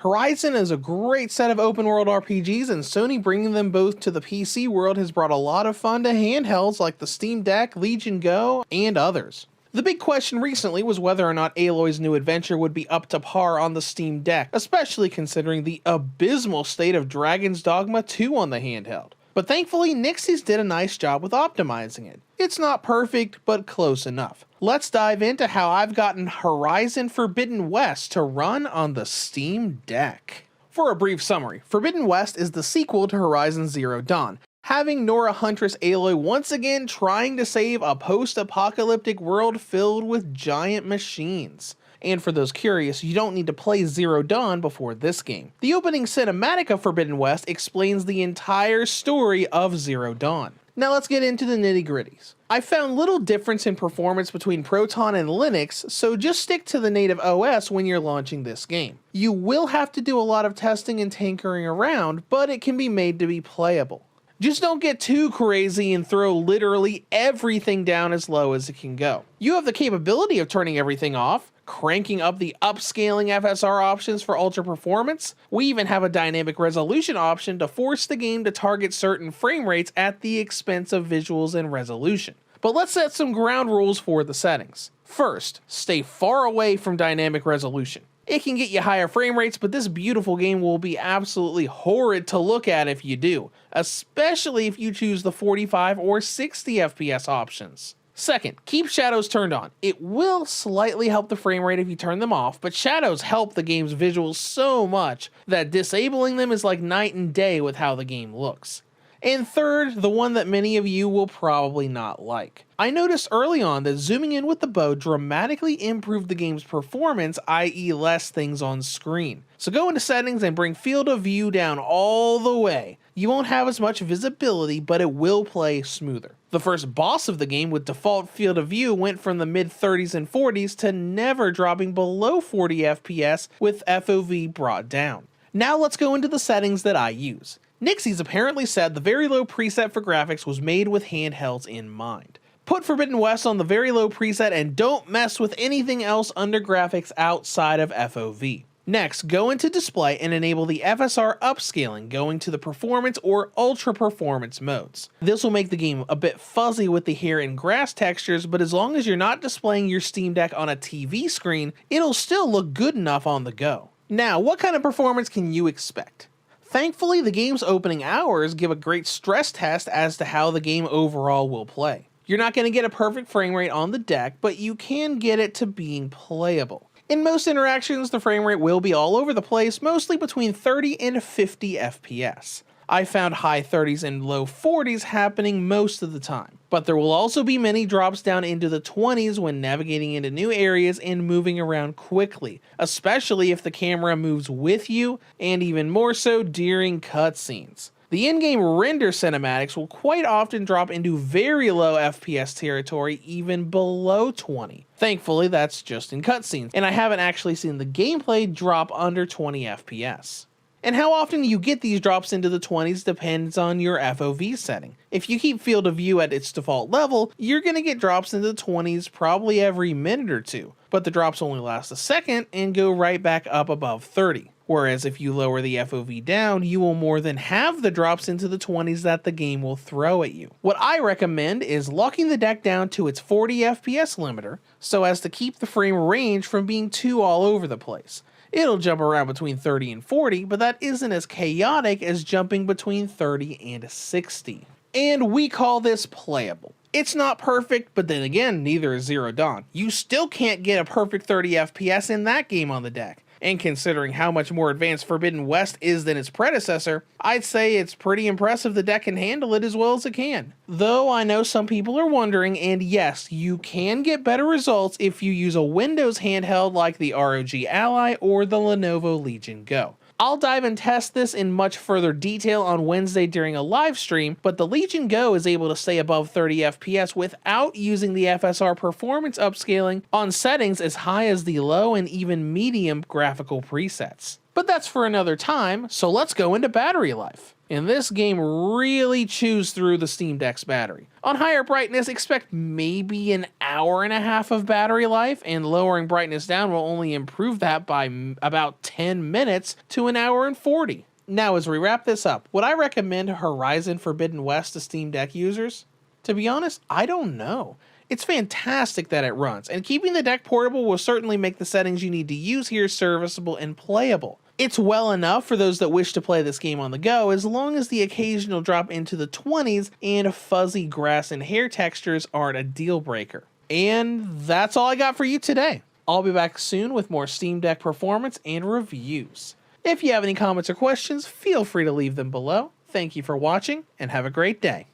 Horizon is a great set of open world RPGs, and Sony bringing them both to the PC world has brought a lot of fun to handhelds like the Steam Deck, Legion Go, and others. The big question recently was whether or not Aloy's new adventure would be up to par on the Steam Deck, especially considering the abysmal state of Dragon's Dogma 2 on the handheld. But thankfully, Nixies did a nice job with optimizing it. It's not perfect, but close enough. Let's dive into how I've gotten Horizon Forbidden West to run on the Steam Deck. For a brief summary, Forbidden West is the sequel to Horizon Zero Dawn, having Nora Huntress Aloy once again trying to save a post-apocalyptic world filled with giant machines. And for those curious, you don't need to play Zero Dawn before this game. The opening cinematic of Forbidden West explains the entire story of Zero Dawn. Now let's get into the nitty-gritties. I found little difference in performance between Proton and Linux, so just stick to the native OS when you're launching this game. You will have to do a lot of testing and tinkering around, but it can be made to be playable. Just don't get too crazy and throw literally everything down as low as it can go. You have the capability of turning everything off, cranking up the upscaling FSR options for ultra performance. We even have a dynamic resolution option to force the game to target certain frame rates at the expense of visuals and resolution. But let's set some ground rules for the settings. First, stay far away from dynamic resolution. It can get you higher frame rates, but this beautiful game will be absolutely horrid to look at if you do, especially if you choose the 45 or 60 FPS options. Second, keep shadows turned on. It will slightly help the frame rate if you turn them off, but shadows help the game's visuals so much that disabling them is like night and day with how the game looks. And third, the one that many of you will probably not like. I noticed early on that zooming in with the bow dramatically improved the game's performance, i.e. less things on screen. So go into settings and bring field of view down all the way. You won't have as much visibility, but it will play smoother. The first boss of the game with default field of view went from the mid 30s and 40s to never dropping below 40 FPS with FOV brought down. Now let's go into the settings that I use. Nixies apparently said the very low preset for graphics was made with handhelds in mind. Put Forbidden West on the very low preset and don't mess with anything else under graphics outside of FOV. Next, go into display and enable the FSR upscaling, going to the performance or ultra performance modes. This will make the game a bit fuzzy with the hair and grass textures, but as long as you're not displaying your Steam Deck on a TV screen, it'll still look good enough on the go. Now, what kind of performance can you expect? Thankfully, the game's opening hours give a great stress test as to how the game overall will play. You're not going to get a perfect frame rate on the deck, but you can get it to being playable. In most interactions, the frame rate will be all over the place, mostly between 30 and 50 FPS. I found high 30s and low 40s happening most of the time, but there will also be many drops down into the 20s when navigating into new areas and moving around quickly, especially if the camera moves with you, and even more so during cutscenes. The in-game render cinematics will quite often drop into very low FPS territory, even below 20. Thankfully, that's just in cutscenes, and I haven't actually seen the gameplay drop under 20 FPS. And how often you get these drops into the 20s depends on your FOV setting. If you keep field of view at its default level, you're going to get drops into the 20s probably every minute or two, but the drops only last a second and go right back up above 30. Whereas if you lower the FOV down, you will more than have the drops into the 20s that the game will throw at you. What I recommend is locking the deck down to its 40 FPS limiter so as to keep the frame range from being too all over the place. It'll jump around between 30 and 40, but that isn't as chaotic as jumping between 30 and 60. And we call this playable. It's not perfect, but then again, neither is Zero Dawn. You still can't get a perfect 30 FPS in that game on the deck. And considering how much more advanced Forbidden West is than its predecessor, I'd say it's pretty impressive the deck can handle it as well as it can. Though I know some people are wondering, and yes, you can get better results if you use a Windows handheld like the ROG Ally or the Lenovo Legion Go. I'll dive and test this in much further detail on Wednesday during a live stream, but the Legion Go is able to stay above 30 FPS without using the FSR performance upscaling on settings as high as the low and even medium graphical presets. But that's for another time, so let's go into battery life. And this game really chews through the Steam Deck's battery. On higher brightness, expect maybe an hour and a half of battery life, and lowering brightness down will only improve that by about 10 minutes to an hour and 40. Now, as we wrap this up, would I recommend Horizon Forbidden West to Steam Deck users? To be honest, I don't know. It's fantastic that it runs, and keeping the deck portable will certainly make the settings you need to use here serviceable and playable. It's well enough for those that wish to play this game on the go, as long as the occasional drop into the 20s and fuzzy grass and hair textures aren't a deal breaker. And that's all I got for you today. I'll be back soon with more Steam Deck performance and reviews. If you have any comments or questions, feel free to leave them below. Thank you for watching, and have a great day.